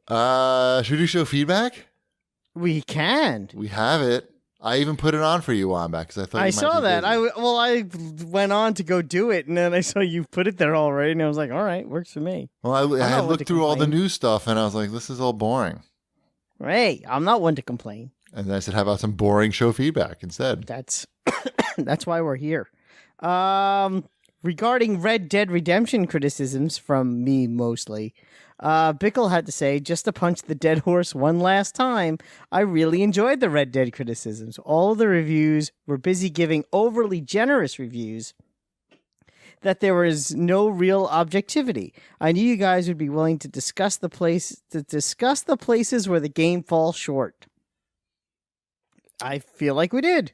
Should we do show feedback? We can. We have it. I even put it on for you, Wombat, because I thought I saw that. I went on to go do it, and then I saw you put it there already, and I was like, all right, works for me. Well, I had looked through all the new stuff, and I was like, this is all boring. Hey, I'm not one to complain. And then I said, how about some boring show feedback instead? That's why we're here. Regarding Red Dead Redemption criticisms from me mostly, Bickle had to say, just to punch the dead horse one last time, I really enjoyed the Red Dead criticisms. All of the reviews were busy giving overly generous reviews that there was no real objectivity. I knew you guys would be willing to discuss the places where the game falls short. I feel like we did.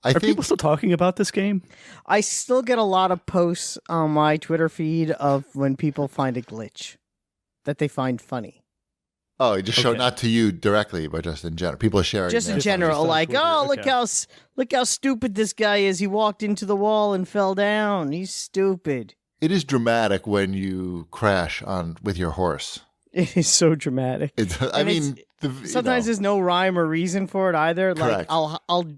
Are people still talking about this game? I still get a lot of posts on my Twitter feed of when people find a glitch that they find funny. Oh, just show not to you directly, but just in general. People are sharing. Just in general, like, oh, look how stupid this guy is. He walked into the wall and fell down. He's stupid. It is dramatic when you crash with your horse. It is so dramatic. Sometimes there's no rhyme or reason for it either. Correct. Like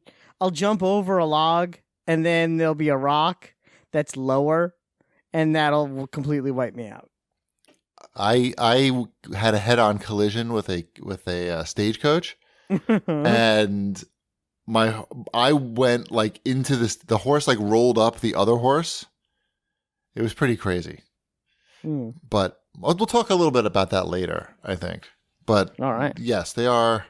I'll jump over a log, and then there'll be a rock that's lower, and that'll completely wipe me out. I had a head-on collision with a stagecoach, and I went like into this. The horse like rolled up the other horse. It was pretty crazy. But we'll talk a little bit about that later, I think. But all right, yes, they are.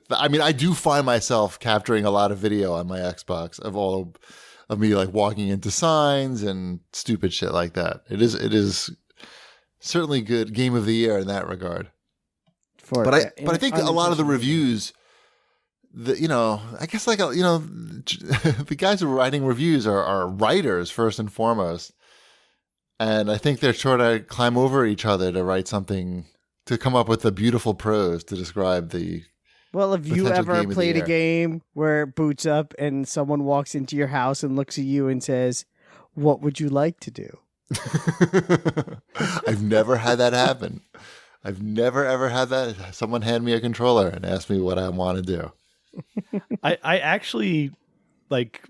I mean, I do find myself capturing a lot of video on my Xbox of me like walking into signs and stupid shit like that. It is certainly good game of the year in that regard. But I think a lot of the reviews, I guess the guys who are writing reviews are writers first and foremost, and I think they're trying to climb over each other to write something, to come up with the beautiful prose to describe the. Well, have you ever played a game where it boots up and someone walks into your house and looks at you and says, "What would you like to do?" I've never had that happen. I've never ever had that. Someone hand me a controller and ask me what I want to do. I actually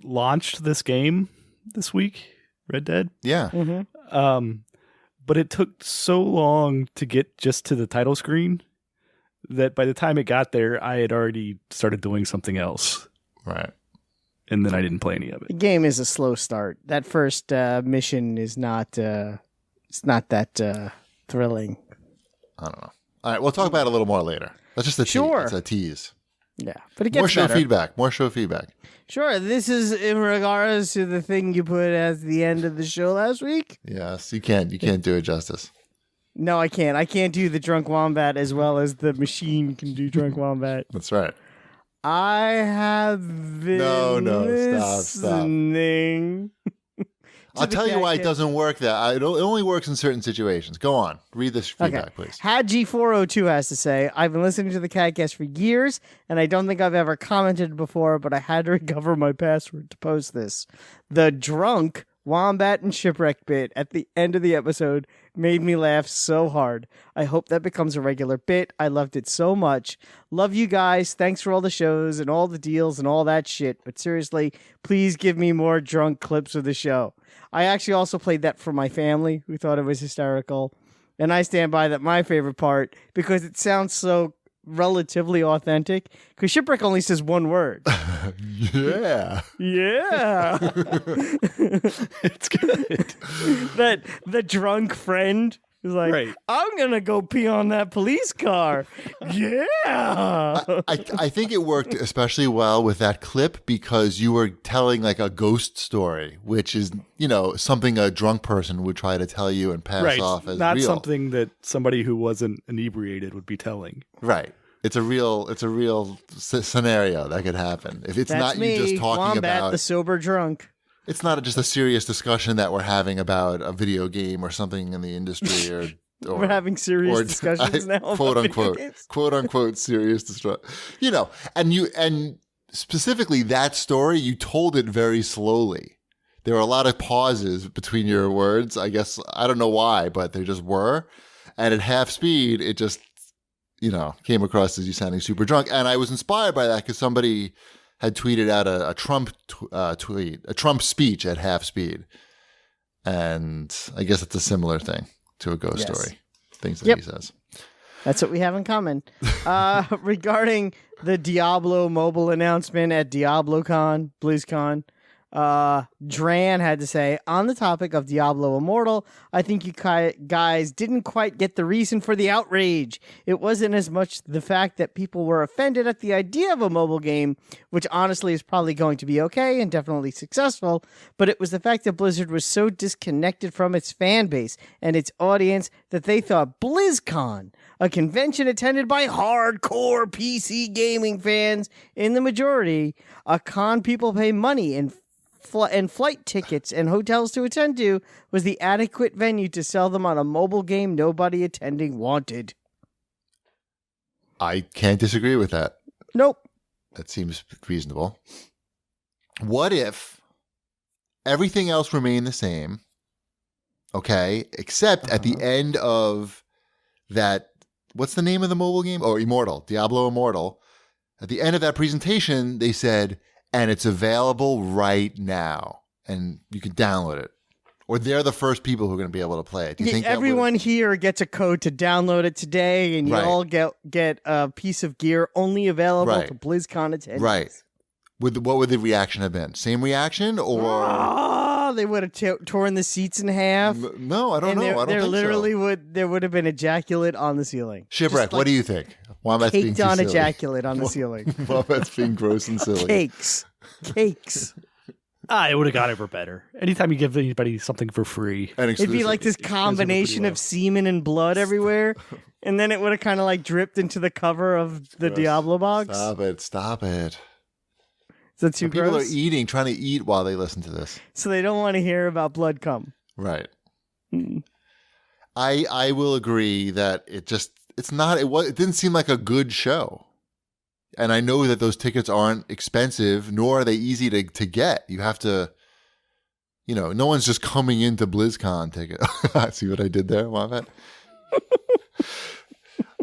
launched this game this week, Red Dead. Yeah. Mm-hmm. But it took so long to get just to the title screen that by the time it got there, I had already started doing something else. Right. And then I didn't play any of it. The game is a slow start. That first mission is not it's not that thrilling. I don't know. All right, we'll talk about it a little more later. That's just a tease. It's a tease. Yeah, but it gets better. More show feedback. Sure, this is in regards to the thing you put as the end of the show last week. Yes, you can't do it justice. No, I can't. I can't do the Drunk Wombat as well as the machine can do Drunk Wombat. That's right. I have been listening. I'll tell you why it doesn't work. It only works in certain situations. Go on. Read this feedback, please. HadG402 has to say, I've been listening to the CAGcast for years, and I don't think I've ever commented before, but I had to recover my password to post this. The drunk Wombat and Shipwreck bit at the end of the episode made me laugh so hard. I hope that becomes a regular bit. I loved it so much. Love you guys. Thanks for all the shows and all the deals and all that shit. But seriously, please give me more drunk clips of the show. I actually also played that for my family, who thought it was hysterical. And I stand by that my favorite part, because it sounds so relatively authentic, because Shipwreck only says one word. Yeah. Yeah. It's good. That the drunk friend is like, right. I'm going to go pee on that police car. Yeah. I think it worked especially well with that clip because you were telling like a ghost story, which is, something a drunk person would try to tell you and pass off as not real. Something that somebody who wasn't inebriated would be telling. Right. It's a real scenario that could happen. If it's That's not you just talking Wombat, about the sober drunk. It's not just a serious discussion that we're having about a video game or something in the industry, or we're having serious discussions now, quote unquote serious discussion. And specifically that story, you told it very slowly. There were a lot of pauses between your words. I guess I don't know why, but there just were. And at half speed, it just, came across as you sounding super drunk. And I was inspired by that because somebody had tweeted out a Trump tweet, a Trump speech at half speed. And I guess it's a similar thing to a ghost story. Things that he says. That's what we have in common. Regarding the Diablo mobile announcement at DiabloCon, BlizzCon, Dran had to say, on the topic of Diablo Immortal, I think you guys didn't quite get the reason for the outrage. It wasn't as much the fact that people were offended at the idea of a mobile game, which honestly is probably going to be okay and definitely successful, but it was the fact that Blizzard was so disconnected from its fan base and its audience that they thought BlizzCon, a convention attended by hardcore PC gaming fans in the majority, a con people pay money and flight tickets and hotels to attend to, was the adequate venue to sell them on a mobile game nobody attending wanted. I can't disagree with that. Nope. That seems reasonable. What if everything else remained the same, okay, except at the end of that, what's the name of the mobile game? Oh, Immortal, Diablo Immortal. At the end of that presentation, they said, and it's available right now, and you can download it. Or they're the first people who are going to be able to play it. Do you think everyone here gets a code to download it today, and you all get a piece of gear only available to BlizzCon attendees? Right. What would the reaction have been? Same reaction, or they would have torn the seats in half? No, I don't know. I don't think literally so. There would have been ejaculate on the ceiling. Shipwreck. What do you think? Wombat's being caked on silly. ejaculate on the ceiling. Wombat's being gross and silly. Cakes. It would have got over better. Anytime you give anybody something for free. It'd be like this combination of semen and blood everywhere. And then it would have kind of like dripped into the cover of the Diablo box. Stop it. Is that too gross? People are trying to eat while they listen to this. So they don't want to hear about blood cum. Right. I will agree that it didn't seem like a good show. And I know that those tickets aren't expensive, nor are they easy to get. You have to, no one's just coming into BlizzCon ticket. See what I did there, Wombat?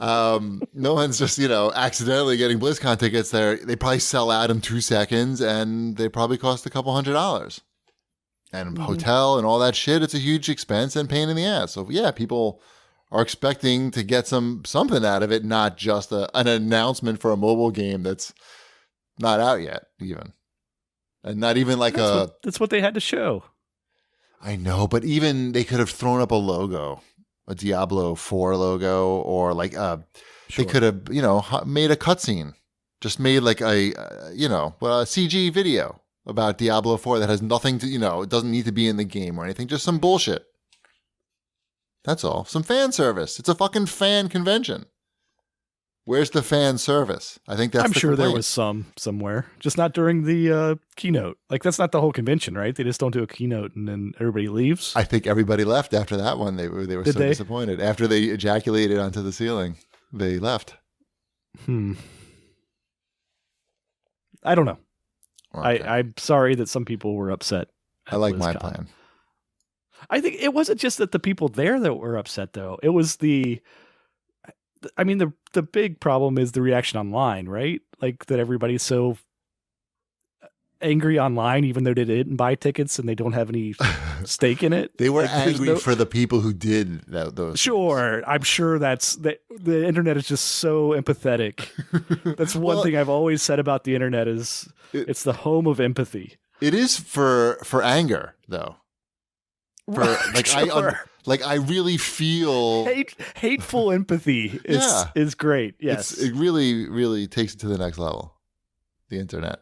No one's just, accidentally getting BlizzCon tickets there. They probably sell out in 2 seconds, and they probably cost a couple $100. And hotel and all that shit, it's a huge expense and pain in the ass. So yeah, people are expecting to get something out of it, not just an announcement for a mobile game that's not out yet, even. And not even like that's what they had to show. I know, but even they could have thrown up a logo, a Diablo 4 logo, or like they could have, made a cutscene. Just made like a CG video about Diablo 4 that has nothing to, it doesn't need to be in the game or anything, just some bullshit. That's all. Some fan service. It's a fucking fan convention. Where's the fan service? I think that's I'm sure complaint. There was some somewhere, just not during the keynote. Like, that's not the whole convention, right? They just don't do a keynote and then everybody leaves. I think everybody left after that one. They were so disappointed. After they ejaculated onto the ceiling, they left. I don't know. Okay. I'm sorry that some people were upset. I like my plan. I think it wasn't just that the people there that were upset, though. It was the big problem is the reaction online, right? Like that everybody's so angry online, even though they didn't buy tickets and they don't have any stake in it. They were angry for the people who did those. Sure. Things. I'm sure the internet is just so empathetic. That's one thing I've always said about the internet is it's the home of empathy. It is for anger, though. I really feel hateful empathy is great. Yes, it really, really takes it to the next level. The internet.